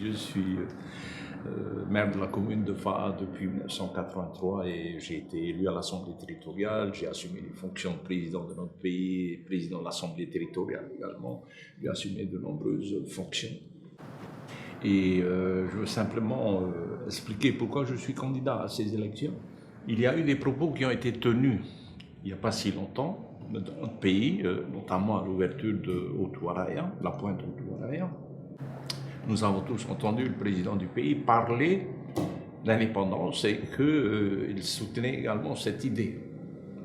Je suis maire de la commune de Faa depuis 1983 et j'ai été élu à l'Assemblée territoriale. J'ai assumé les fonctions de président de notre pays, président de l'Assemblée territoriale également. J'ai assumé de nombreuses fonctions. Et je veux simplement expliquer pourquoi je suis candidat à ces élections. Il y a eu des propos qui ont été tenus il n'y a pas si longtemps dans notre pays, notamment à l'ouverture de Haute-Ouaraya, la pointe Haute-Ouaraya. Nous avons tous entendu le président du pays parler d'indépendance et qu'il soutenait également cette idée.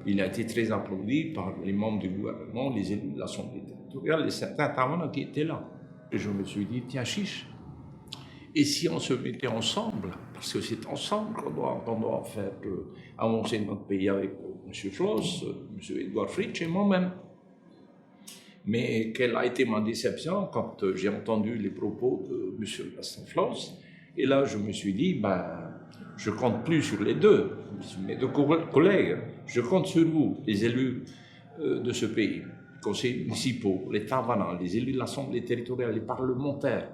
Il a été très applaudi par les membres du gouvernement, les élus de l'Assemblée territoriale et certains intervenants qui étaient là. Et je me suis dit, tiens chiche, et si on se mettait ensemble, parce que c'est ensemble qu'on doit faire avancer notre pays avec M. Floss, M. Edouard Fritsch et moi-même. Mais quelle a été ma déception quand j'ai entendu les propos de M. Gaston Floss. Et là, je me suis dit, je compte plus sur les deux, mes deux collègues. Je compte sur vous, les élus de ce pays, les conseillers municipaux, les tavanans, les élus de l'Assemblée territoriale, les parlementaires.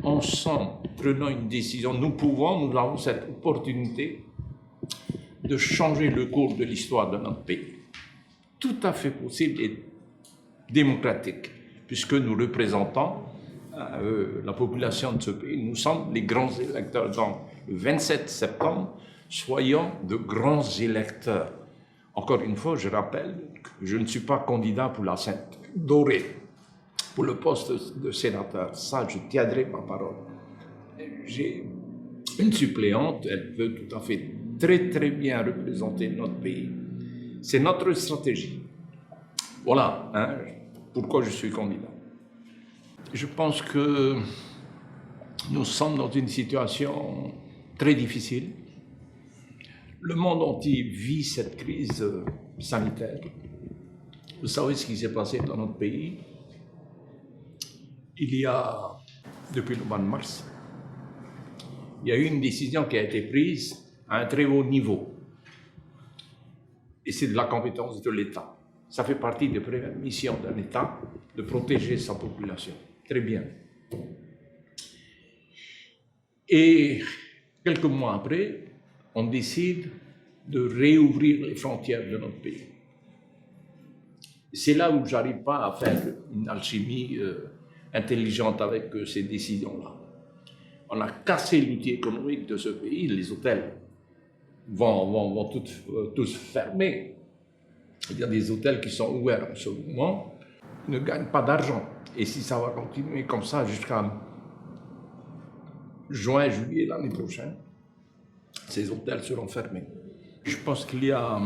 Ensemble, prenons une décision. Nous avons cette opportunité de changer le cours de l'histoire de notre pays. Tout à fait possible et démocratique, puisque nous représentons la population de ce pays. Nous sommes les grands électeurs. Donc, le 27 septembre, soyons de grands électeurs. Encore une fois, je rappelle que je ne suis pas candidat pour la Sainte Dorée, pour le poste de sénateur. Ça, je tiendrai ma parole. J'ai une suppléante, elle peut tout à fait très bien représenter notre pays. C'est notre stratégie. Voilà pourquoi je suis candidat. Je pense que nous sommes dans une situation très difficile. Le monde entier vit cette crise sanitaire. Vous savez ce qui s'est passé dans notre pays. Il y a, depuis le mois de mars, il y a eu une décision qui a été prise à un très haut niveau. Et c'est de la compétence de l'État. Ça fait partie des premières missions d'un État de protéger sa population. Très bien. Et quelques mois après, on décide de réouvrir les frontières de notre pays. C'est là où je n'arrive pas à faire une alchimie intelligente avec ces décisions-là. On a cassé l'outil économique de ce pays, les hôtels vont tous fermer. Il y a des hôtels qui sont ouverts en ce moment, ne gagnent pas d'argent. Et si ça va continuer comme ça jusqu'à juin, juillet l'année prochaine, ces hôtels seront fermés. Je pense qu'il y a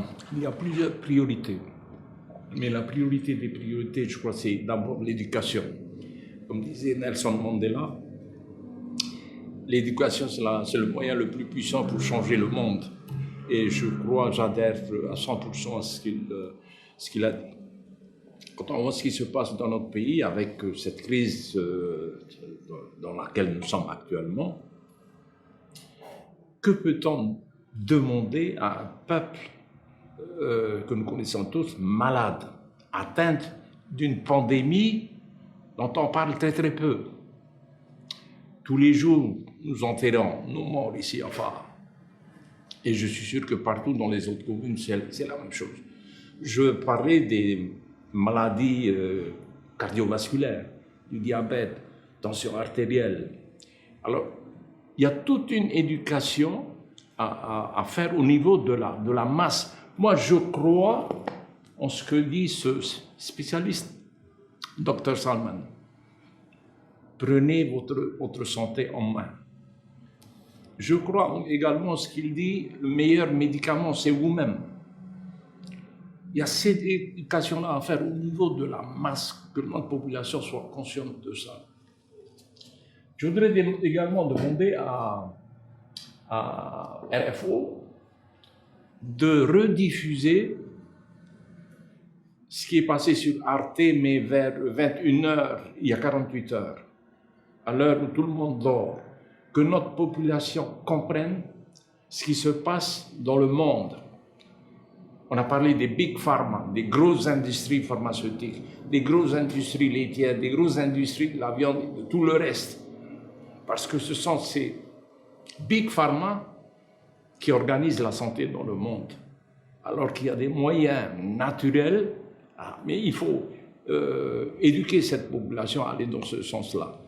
plusieurs priorités. Mais la priorité des priorités, je crois, c'est d'abord l'éducation. Comme disait Nelson Mandela, l'éducation, c'est le moyen le plus puissant pour changer le monde. Et je crois, j'adhère à 100% à ce qu'il a dit. Quand on voit ce qui se passe dans notre pays avec cette crise dans laquelle nous sommes actuellement, que peut-on demander à un peuple que nous connaissons tous, malade, atteint d'une pandémie dont on parle très peu. Tous les jours, nous enterrons nos morts ici à Faa. Et je suis sûr que partout dans les autres communes, c'est la même chose. Je parlais des maladies cardiovasculaires, du diabète, tension artérielle. Alors, il y a toute une éducation à faire au niveau de la masse. Moi, je crois en ce que dit ce spécialiste, Dr Salman. Prenez votre santé en main. Je crois également ce qu'il dit, le meilleur médicament, c'est vous-même. Il y a cette éducation-là à faire au niveau de la masse, que notre population soit consciente de ça. Je voudrais également demander à RFO de rediffuser ce qui est passé sur Arte, mais vers 21h, il y a 48 heures, à l'heure où tout le monde dort, que notre population comprenne ce qui se passe dans le monde. On a parlé des big pharma, des grosses industries pharmaceutiques, des grosses industries laitières, des grosses industries de la viande et de tout le reste. parce que ce sont ces Big Pharma qui organisent la santé dans le monde, alors qu'il y a des moyens naturels, mais il faut éduquer cette population à aller dans ce sens-là.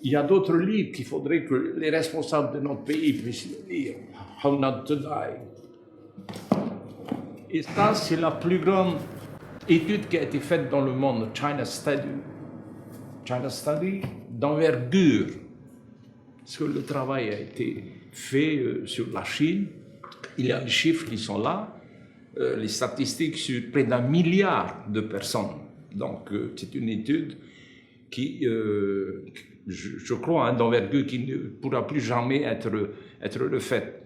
Il y a d'autres livres qu'il faudrait que les responsables de notre pays puissent lire. How Not to Die. Et ça, c'est la plus grande étude qui a été faite dans le monde, China Study. China Study d'envergure. Parce que le travail a été fait sur la Chine. Il y a les chiffres qui sont là, les statistiques sur près d'1 milliard de personnes. Donc, c'est une étude qui, je crois, d'envergure qui ne pourra plus jamais être refaite.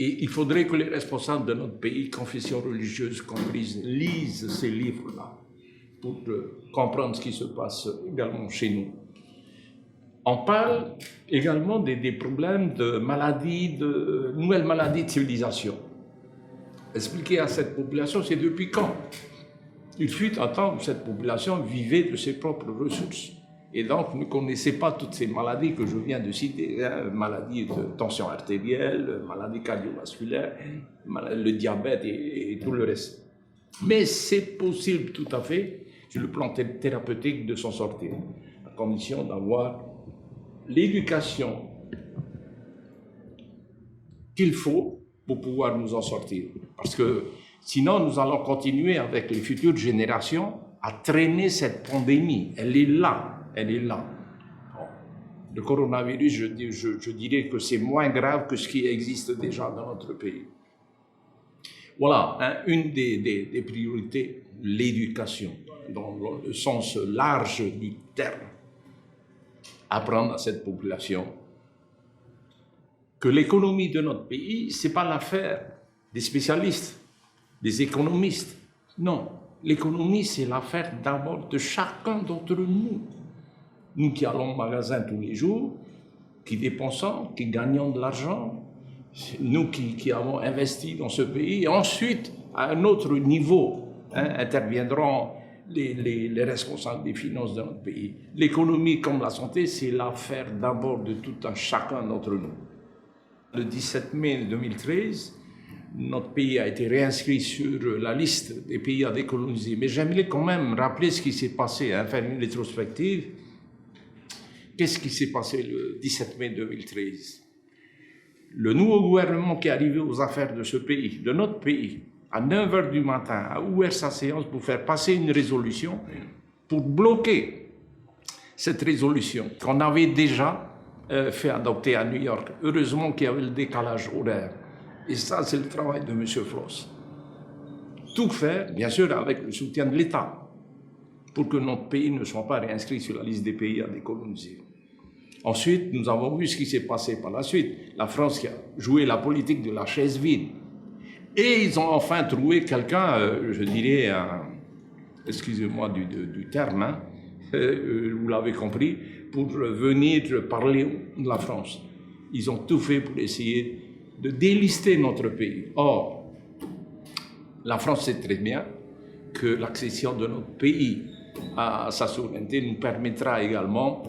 Et il faudrait que les responsables de notre pays, confessions religieuses comprises, lisent ces livres-là pour comprendre ce qui se passe également chez nous. On parle également des problèmes de maladies, de nouvelles maladies de civilisation. Expliquer à cette population, c'est depuis quand? Il fut un temps où cette population vivait de ses propres ressources. Et donc, ne connaissait pas toutes ces maladies que je viens de citer, hein, maladies de tension artérielle, maladies cardiovasculaires, le diabète et tout le reste. Mais c'est possible tout à fait, sur le plan thérapeutique, de s'en sortir, à condition d'avoir l'éducation qu'il faut pour pouvoir nous en sortir. Parce que sinon, nous allons continuer avec les futures générations à traîner cette pandémie. Elle est là. Elle est là. Bon. Le coronavirus, je dirais que c'est moins grave que ce qui existe déjà dans notre pays. Voilà, hein, une des priorités, l'éducation, dans le sens large du terme. Apprendre à cette population que l'économie de notre pays, ce n'est pas l'affaire des spécialistes, des économistes. Non, l'économie, c'est l'affaire d'abord de chacun d'entre nous. Nous qui allons au magasin tous les jours, qui dépensons, qui gagnons de l'argent, nous qui avons investi dans ce pays. Et ensuite, à un autre niveau, interviendront les responsables des finances de notre pays. L'économie comme la santé, c'est l'affaire d'abord de tout un chacun d'entre nous. Le 17 mai 2013, notre pays a été réinscrit sur la liste des pays à décoloniser. Mais j'aimerais quand même rappeler ce qui s'est passé, faire une rétrospective. Qu'est-ce qui s'est passé le 17 mai 2013? Le nouveau gouvernement qui est arrivé aux affaires de ce pays, de notre pays, à 9 h du matin, a ouvert sa séance pour faire passer une résolution pour bloquer cette résolution qu'on avait déjà fait adopter à New York. Heureusement qu'il y avait le décalage horaire. Et ça, c'est le travail de M. Floss. Tout faire, bien sûr, avec le soutien de l'État, pour que notre pays ne soit pas réinscrit sur la liste des pays à décoloniser. Ensuite, nous avons vu ce qui s'est passé par la suite. La France qui a joué la politique de la chaise vide. Et ils ont enfin trouvé quelqu'un, je dirais, excusez-moi du terme, hein, vous l'avez compris, pour venir parler de la France. Ils ont tout fait pour essayer de délister notre pays. Or, la France sait très bien que l'accession de notre pays à sa souveraineté nous permettra également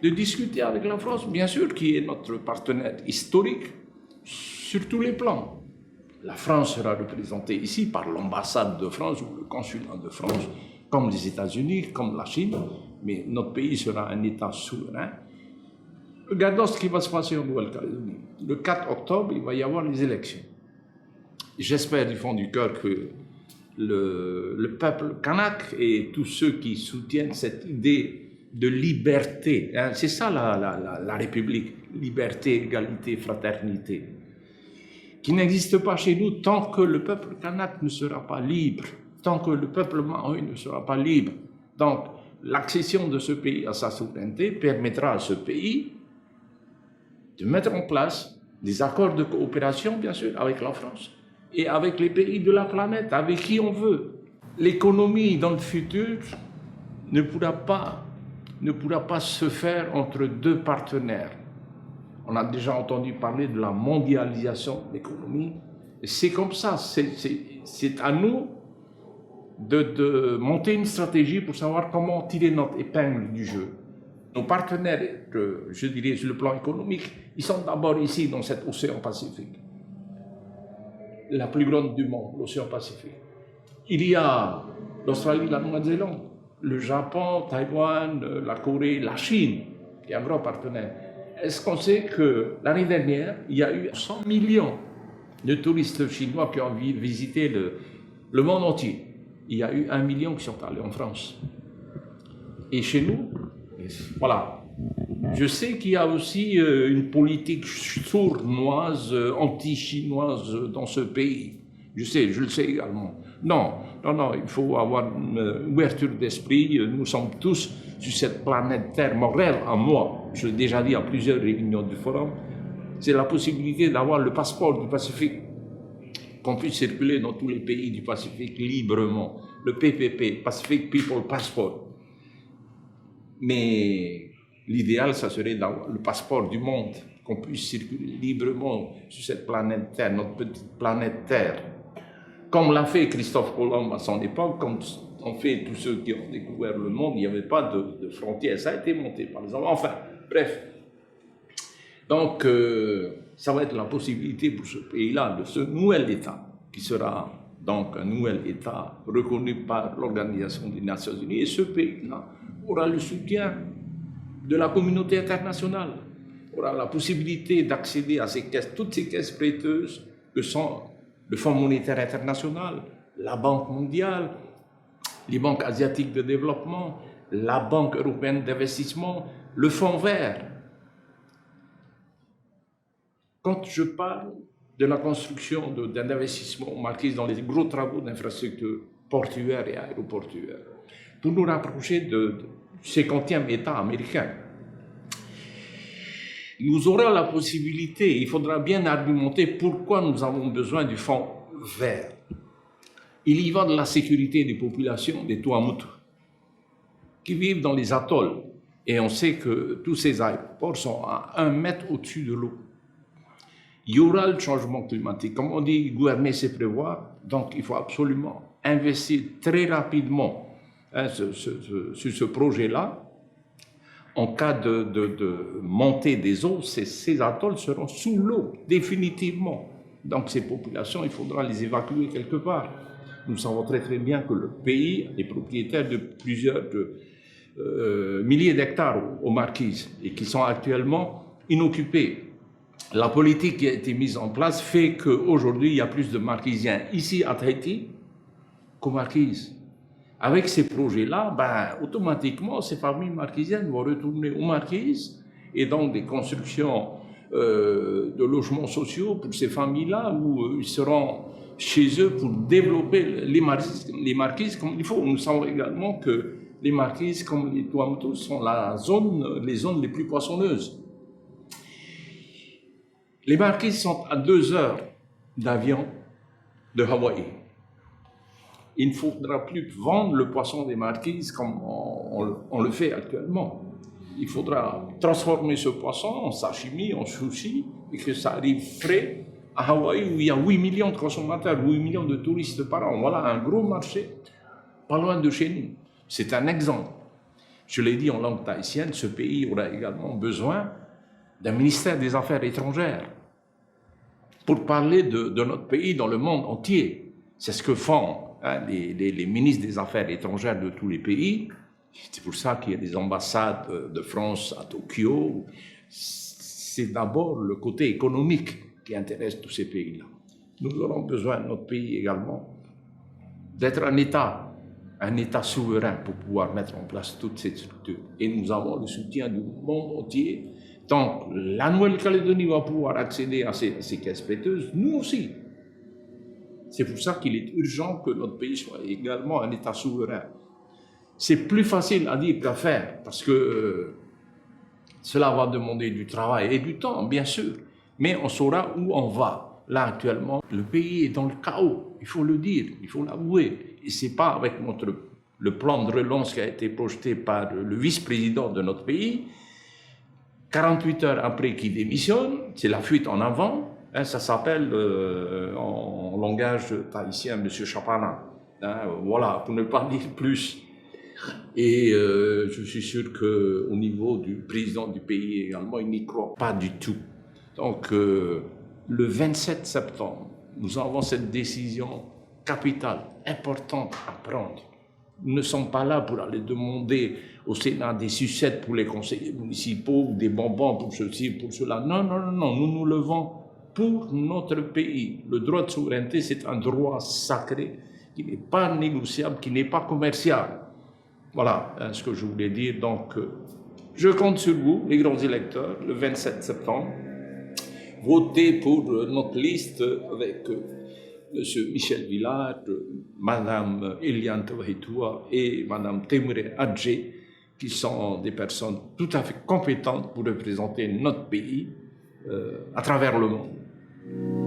de discuter avec la France, bien sûr, qui est notre partenaire historique sur tous les plans. La France sera représentée ici par l'ambassade de France ou le consulat de France, comme les États-Unis, comme la Chine, mais notre pays sera un État souverain. Regardons ce qui va se passer en Nouvelle-Calédonie. Le 4 octobre, il va y avoir les élections. J'espère du fond du cœur que le peuple kanak et tous ceux qui soutiennent cette idée de liberté, hein, c'est ça la République, liberté, égalité, fraternité, qui n'existe pas chez nous tant que le peuple kanak ne sera pas libre, tant que le peuple maoï ne sera pas libre. Donc, l'accession de ce pays à sa souveraineté permettra à ce pays de mettre en place des accords de coopération, bien sûr, avec la France et avec les pays de la planète, avec qui on veut. L'économie dans le futur ne pourra pas se faire entre deux partenaires. On a déjà entendu parler de la mondialisation de l'économie. C'est comme ça, c'est à nous de monter une stratégie pour savoir comment tirer notre épingle du jeu. Nos partenaires, je dirais, sur le plan économique, ils sont d'abord ici, dans cet océan Pacifique. La plus grande du monde, l'océan Pacifique. Il y a l'Australie, la Nouvelle-Zélande, le Japon, Taïwan, la Corée, la Chine, qui est un grand partenaire. Est-ce qu'on sait que l'année dernière, il y a eu 100 millions de touristes chinois qui ont visité le monde entier? Il y a eu 1 million qui sont allés en France. Et chez nous, voilà. Je sais qu'il y a aussi une politique sournoise, anti-chinoise dans ce pays. Je le sais également. Non, il faut avoir une ouverture d'esprit. Nous sommes tous sur cette planète Terre. Mon rêve à moi, je l'ai déjà dit à plusieurs réunions du forum, c'est la possibilité d'avoir le passeport du Pacifique, qu'on puisse circuler dans tous les pays du Pacifique librement. Le PPP, Pacific People Passport. Mais l'idéal, ça serait d'avoir le passeport du monde, qu'on puisse circuler librement sur cette planète Terre, notre petite planète Terre. Comme l'a fait Christophe Colomb à son époque, comme ont fait tous ceux qui ont découvert le monde, il n'y avait pas de frontières. Ça a été monté par les hommes. Enfin, bref. Donc, ça va être la possibilité pour ce pays-là, de ce nouvel État, qui sera donc un nouvel État reconnu par l'Organisation des Nations Unies. Et ce pays-là aura le soutien de la communauté internationale, aura la possibilité d'accéder à ces caisses, toutes ces caisses prêteuses que sont le Fonds monétaire international, la Banque mondiale, les banques asiatiques de développement, la Banque européenne d'investissement, le Fonds vert. Quand je parle de la construction d'un investissement marqué dans les gros travaux d'infrastructures portuaires et aéroportuaires, pour nous rapprocher du 50e État américain, nous aurons la possibilité, il faudra bien argumenter pourquoi nous avons besoin du fonds vert. Il y va de la sécurité des populations des Tuamotu qui vivent dans les atolls. Et on sait que tous ces aéroports sont à 1 mètre au-dessus de l'eau. Il y aura le changement climatique. Comme on dit, gouverner, c'est prévoir. Donc, il faut absolument investir très rapidement sur ce projet-là. En cas de montée des eaux, ces atolls seront sous l'eau, définitivement. Donc, ces populations, il faudra les évacuer quelque part. Nous savons très très bien que le pays est propriétaire de plusieurs milliers d'hectares aux Marquises et qui sont actuellement inoccupés. La politique qui a été mise en place fait qu'aujourd'hui, il y a plus de Marquisiens ici à Tahiti qu'aux Marquises. Avec ces projets-là, automatiquement, ces familles marquisiennes vont retourner aux Marquises et donc des constructions de logements sociaux pour ces familles-là où ils seront chez eux pour développer les Marquises comme il faut. Nous savons également que les Marquises, comme les Tuamotu, sont les zones les plus poissonneuses. Les Marquises sont à 2 heures d'avion de Hawaï. Il ne faudra plus vendre le poisson des Marquises comme on le fait actuellement. Il faudra transformer ce poisson en sashimi, en sushi, et que ça arrive frais à Hawaï où il y a 8 millions de consommateurs, 8 millions de touristes par an. Voilà un gros marché, pas loin de chez nous. C'est un exemple. Je l'ai dit en langue tahitienne, ce pays aura également besoin d'un ministère des Affaires étrangères pour parler de notre pays dans le monde entier. C'est ce que font les ministres des Affaires étrangères de tous les pays. C'est pour ça qu'il y a des ambassades de France à Tokyo. C'est d'abord le côté économique qui intéresse tous ces pays-là. Nous aurons besoin, notre pays également, d'être un État souverain pour pouvoir mettre en place toutes ces structures. Et nous avons le soutien du monde entier. Donc, la Nouvelle-Calédonie va pouvoir accéder à ces caisses prêteuses, nous aussi. C'est pour ça qu'il est urgent que notre pays soit également un État souverain. C'est plus facile à dire qu'à faire, parce que cela va demander du travail et du temps, bien sûr. Mais on saura où on va. Là, actuellement, le pays est dans le chaos, il faut le dire, il faut l'avouer. Et ce n'est pas avec le plan de relance qui a été projeté par le vice-président de notre pays, 48 heures après qu'il démissionne, c'est la fuite en avant. Ça s'appelle en langage tahitien M. Chapana. Voilà, pour ne pas dire plus. Et je suis sûr qu'au niveau du président du pays également, il n'y croit pas du tout. Donc, le 27 septembre, nous avons cette décision capitale, importante à prendre. Nous ne sommes pas là pour aller demander au Sénat des sucettes pour les conseillers municipaux, des bonbons pour ceci, pour cela. Non, non, non, non, nous nous levons pour notre pays. Le droit de souveraineté, c'est un droit sacré qui n'est pas négociable, qui n'est pas commercial. Voilà ce que je voulais dire. Donc, je compte sur vous, les grands électeurs, le 27 septembre. Votez pour notre liste avec M. Michel Villard, Mme Eliane Tawahitoua et Mme Temouré Adjé, qui sont des personnes tout à fait compétentes pour représenter notre pays à travers le monde.